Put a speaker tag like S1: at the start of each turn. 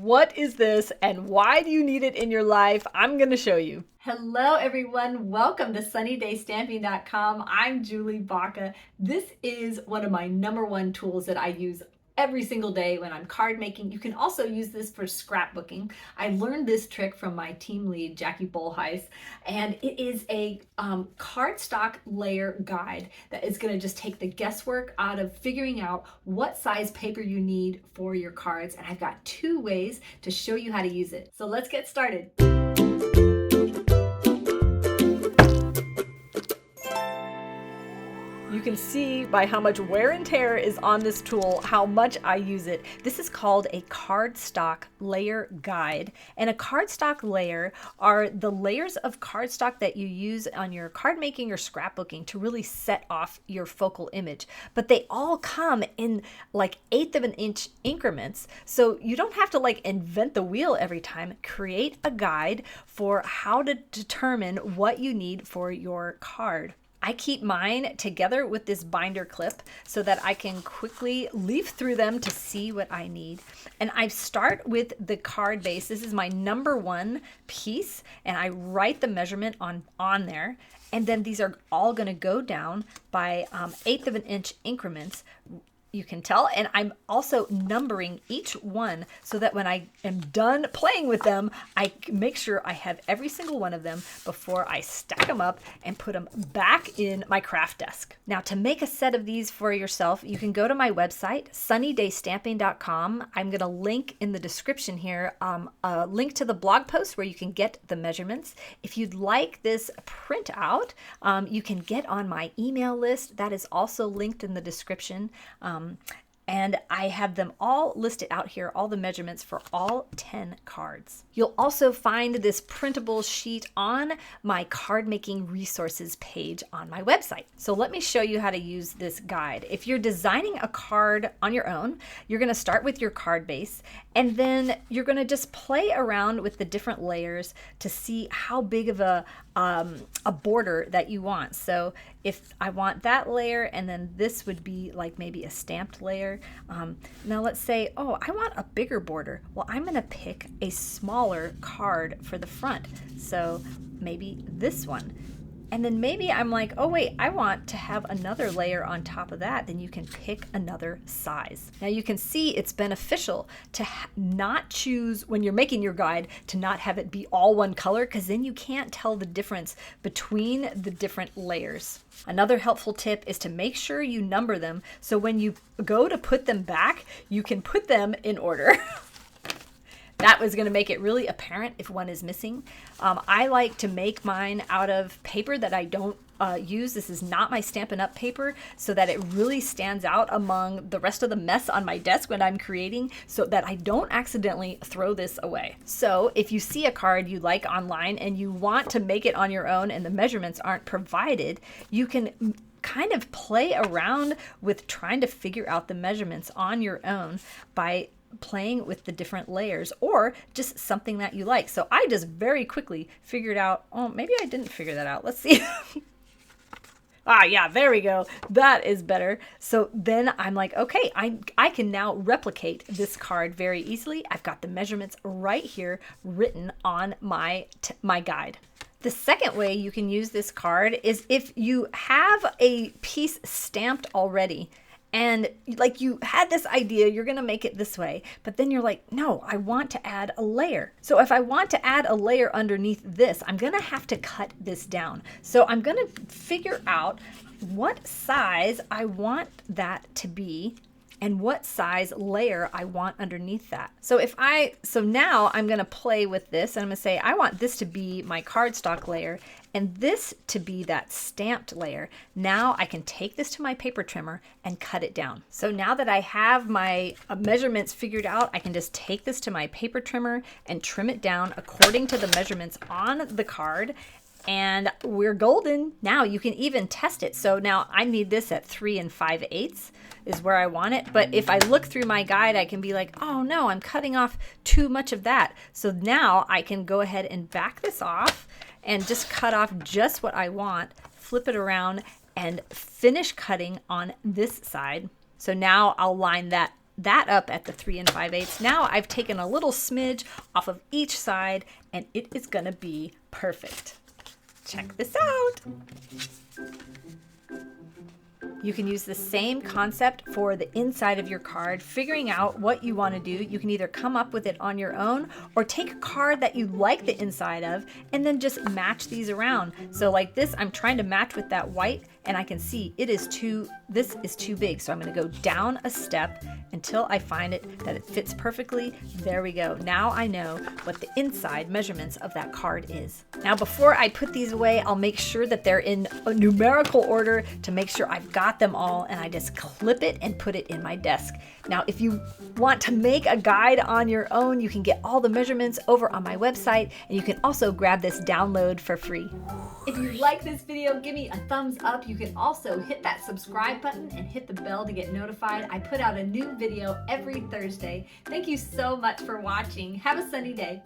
S1: What is this and why do you need it in your life? I'm going to show you. Hello everyone, welcome to sunnydaystamping.com. I'm Julie Baca. This is one of my number one tools that I use every single day when I'm card making. You can also use this for scrapbooking. I learned this trick from my team lead, Jackie Bolheis, and it is a cardstock layer guide that is going to just take the guesswork out of figuring out what size paper you need for your cards. And I've got 2 ways to show you how to use it. So let's get started. You can see by how much wear and tear is on this tool, how much I use it. This is called a cardstock layer guide. And a cardstock layer are the layers of cardstock that you use on your card making or scrapbooking to really set off your focal image. But they all come in like 1/8 of an inch increments. So you don't have to like invent the wheel every time. Create a guide for how to determine what you need for your card. I keep mine together with this binder clip so that I can quickly leaf through them to see what I need. And I start with the card base. This is my number 1 piece, and I write the measurement on there. And then these are all going to go down by 1/8 of an inch increments. You can tell, and I'm also numbering each one so that when I am done playing with them, I make sure I have every single one of them before I stack them up and put them back in my craft desk. Now, to make a set of these for yourself, you can go to my website, sunnydaystamping.com. I'm going to link in the description here a link to the blog post where you can get the measurements. If you'd like this printout, you can get on my email list. That is also linked in the description. And I have them all listed out here, all the measurements for all 10 cards. You'll also find this printable sheet on my card making resources page on my website. So let me show you how to use this guide. If you're designing a card on your own, you're going to start with your card base, and then you're going to just play around with the different layers to see how big of a border that you want. So if I want that layer, and then this would be like maybe a stamped layer. Now let's say, oh, I want a bigger border. Well, I'm going to pick a smaller card for the front. So maybe this one. And then maybe I'm like, oh wait, I want to have another layer on top of that. Then you can pick another size. Now you can see it's beneficial to not choose, when you're making your guide, to not have it be all one color, because then you can't tell the difference between the different layers. Another helpful tip is to make sure you number them so when you go to put them back, you can put them in order. That was going to make it really apparent if one is missing. I like to make mine out of paper that I don't use. This is not my Stampin' Up! Paper, so that it really stands out among the rest of the mess on my desk when I'm creating, so that I don't accidentally throw this away. So if you see a card you like online and you want to make it on your own and the measurements aren't provided, you can kind of play around with trying to figure out the measurements on your own by playing with the different layers, or just something that you like. So I just very quickly figured out, oh, maybe I didn't figure that out. Let's see. Yeah, there we go. That is better. So then I'm like, okay, I can now replicate this card very easily. I've got the measurements right here written on my guide. The second way you can use this card is if you have a piece stamped already, and like you had this idea, you're going to make it this way, but then you're like, no, I want to add a layer. So if I want to add a layer underneath this, I'm going to have to cut this down. So I'm going to figure out what size I want that to be and what size layer I want underneath that. So now I'm going to play with this, and I'm going to say, I want this to be my cardstock layer and this to be that stamped layer. Now I can take this to my paper trimmer and cut it down. So now that I have my measurements figured out, I can just take this to my paper trimmer and trim it down according to the measurements on the card. And we're golden. Now you can even test it. So now I need this at 3 5/8 is where I want it. But if I look through my guide, I can be like, oh no, I'm cutting off too much of that. So now I can go ahead and back this off and just cut off just what I want, flip it around and finish cutting on this side. So now I'll line that up at the 3 5/8. Now I've taken a little smidge off of each side and it is gonna be perfect. Check this out. You can use the same concept for the inside of your card, figuring out what you want to do. You can either come up with it on your own or take a card that you like the inside of and then just match these around. So like this, I'm trying to match with that white and I can see this is too big. So I'm going to go down a step until I find that it fits perfectly. There we go. Now I know what the inside measurements of that card is. Now before I put these away, I'll make sure that they're in a numerical order to make sure I've got them all, and I just clip it and put it in my desk. Now if you want to make a guide on your own, you can get all the measurements over on my website, and you can also grab this download for free. If you like this video, give me a thumbs up. You can also hit that subscribe button and hit the bell to get notified. I put out a new video every Thursday. Thank you so much for watching. Have a sunny day.